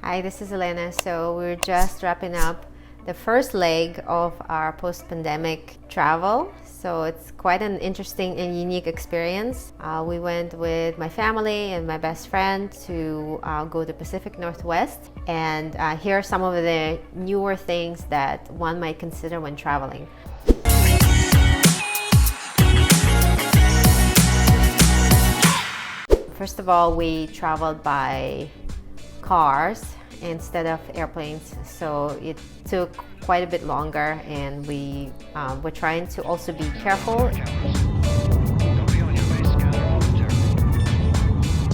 Hi, this is Elena. So we're just wrapping up the first leg of our post-pandemic travel. So it's quite an interesting and unique experience. We went with my family and my best friend to go to Pacific Northwest, and here are some of the newer things that one might consider when traveling. First of all, we traveled by cars instead of airplanes, so it took quite a bit longer, and we were trying to also be careful.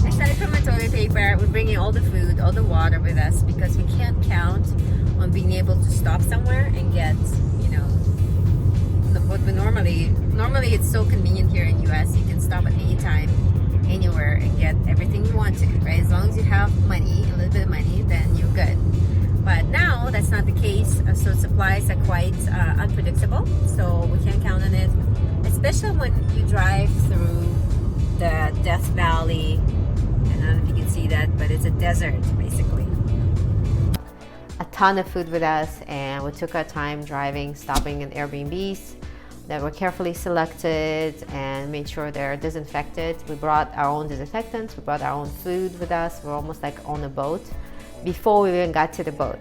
Aside from the toilet paper, we're bringing all the food, all the water with us because we can't count on being able to stop somewhere and get, what we normally it's so convenient here in US. You can stop at any time, anywhere, and get everything you want to, right? As long as you have money, a little bit of money, then you're good. But now that's not the case, so supplies are quite unpredictable, so we can't count on it, especially when you drive through the Death Valley. I don't know if you can see that, but it's a desert basically. A ton of food with us, and we took our time driving, stopping in Airbnbs that were carefully selected and made sure they're disinfected. We brought our own disinfectants, we brought our own food with us. We're almost like on a boat before we even got to the boat.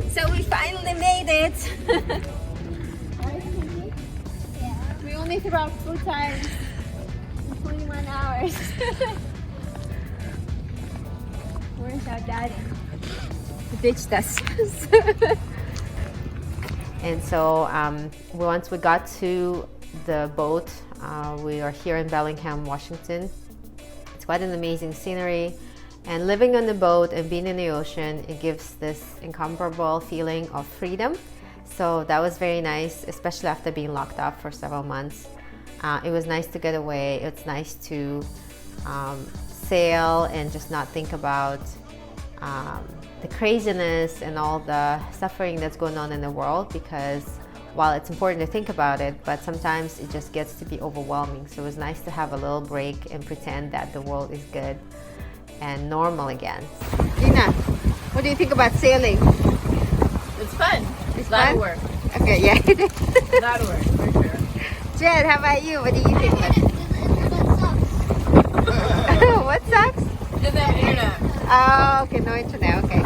So we finally made it. Yeah. We only threw out 4 times in 21 hours. Where's our daddy? He ditched us. And so once we got to the boat, we are here in Bellingham, Washington. It's quite an amazing scenery, and living on the boat and being in the ocean, it gives this incomparable feeling of freedom. So that was very nice, especially after being locked up for several months. It was nice to get away. It's nice to sail and just not think about the craziness and all the suffering that's going on in the world, because while it's important to think about it, but sometimes it just gets to be overwhelming. So it was nice to have a little break and pretend that the world is good and normal again. Gina, what do you think about sailing? It's fun. It's a lot fun? of work. Okay, yeah. A lot of work, for sure. Jed, how about you? What do you think? What sucks? Didn't have internet. Oh, okay, no internet, okay.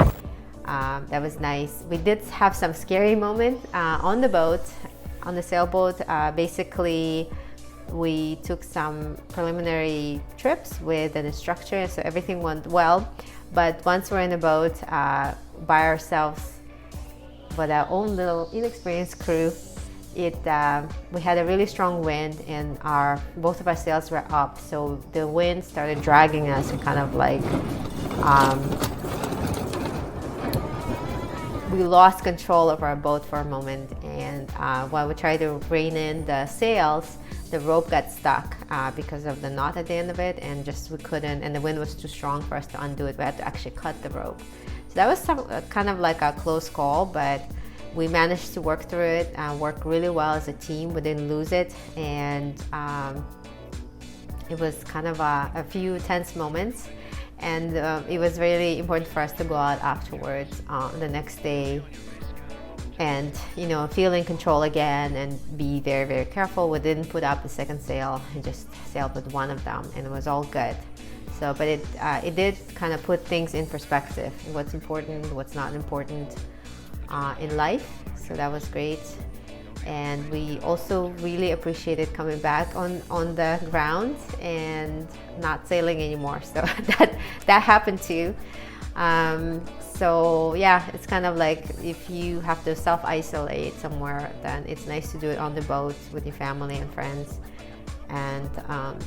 That was nice. We did have some scary moments on the boat, on the sailboat. Basically, we took some preliminary trips with an instructor, so everything went well. But once we're in the boat by ourselves with our own little inexperienced crew, we had a really strong wind, and both of our sails were up, so the wind started dragging us and kind of like we lost control of our boat for a moment, and while we tried to rein in the sails, the rope got stuck because of the knot at the end of it, and we couldn't, and the wind was too strong for us to undo it. We had to actually cut the rope. So that was kind of like a close call, but we managed to work through it and work really well as a team. We didn't lose it, and it was kind of a few tense moments. And it was really important for us to go out afterwards the next day and feel in control again and be very, very careful. We didn't put up the second sail and just sailed with one of them, and it was all good. So but it did kind of put things in perspective, what's important, what's not important in life. So that was great. And we also really appreciated coming back on the ground and not sailing anymore. So that happened too. So yeah, it's kind of like if you have to self-isolate somewhere, then it's nice to do it on the boat with your family and friends, and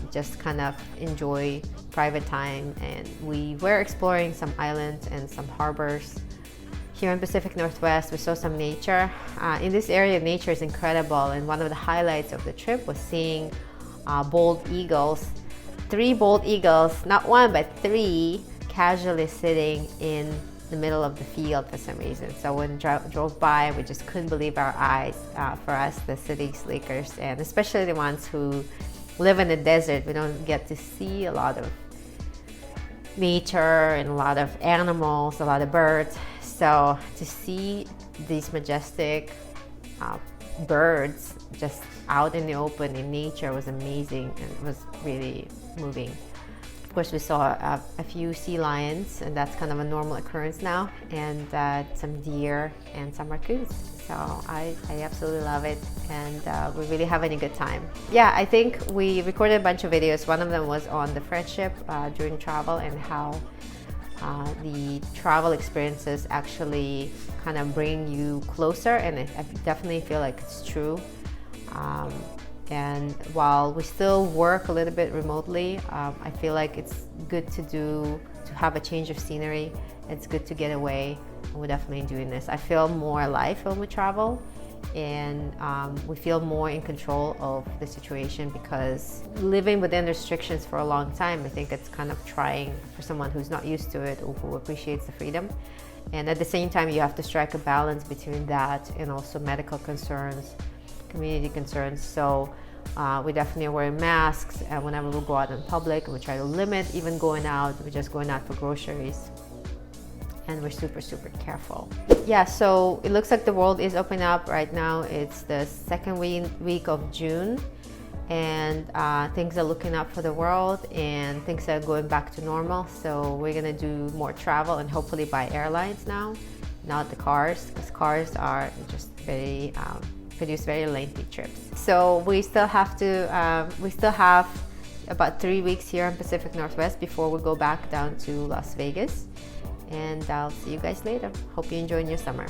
just kind of enjoy private time. And we were exploring some islands and some harbors here in Pacific Northwest. We saw some nature. In this area, nature is incredible, and one of the highlights of the trip was seeing bald eagles. 3 bald eagles, not 1 but 3, casually sitting in the middle of the field for some reason. So when drove by, we just couldn't believe our eyes. For us, the city sleekers, and especially the ones who live in the desert, we don't get to see a lot of nature and a lot of animals, a lot of birds. So to see these majestic birds just out in the open in nature was amazing, and it was really moving. Of course, we saw a few sea lions, and that's kind of a normal occurrence now, and some deer and some raccoons. So I absolutely love it, and we're really having a good time. Yeah, I think we recorded a bunch of videos. One of them was on the friendship during travel, and how the travel experiences actually kind of bring you closer, and I definitely feel like it's true. And while we still work a little bit remotely, I feel like it's good to have a change of scenery. It's good to get away, and we're definitely doing this. I feel more alive when we travel, and we feel more in control of the situation, because living within restrictions for a long time, I think it's kind of trying for someone who's not used to it or who appreciates the freedom. And at the same time, you have to strike a balance between that and also medical concerns, community concerns. So we definitely are wearing masks, and whenever we go out in public, we try to limit even going out. We're just going out for groceries, and we're super careful. Yeah, so it looks like the world is opening up right now. It's the second week of June, and things are looking up for the world, and things are going back to normal. So we're gonna do more travel, and hopefully by airlines now, not the cars, because cars are just very produce very lengthy trips. So we still have about 3 weeks here in Pacific Northwest before we go back down to Las Vegas. And I'll see you guys later. Hope you're enjoying your summer.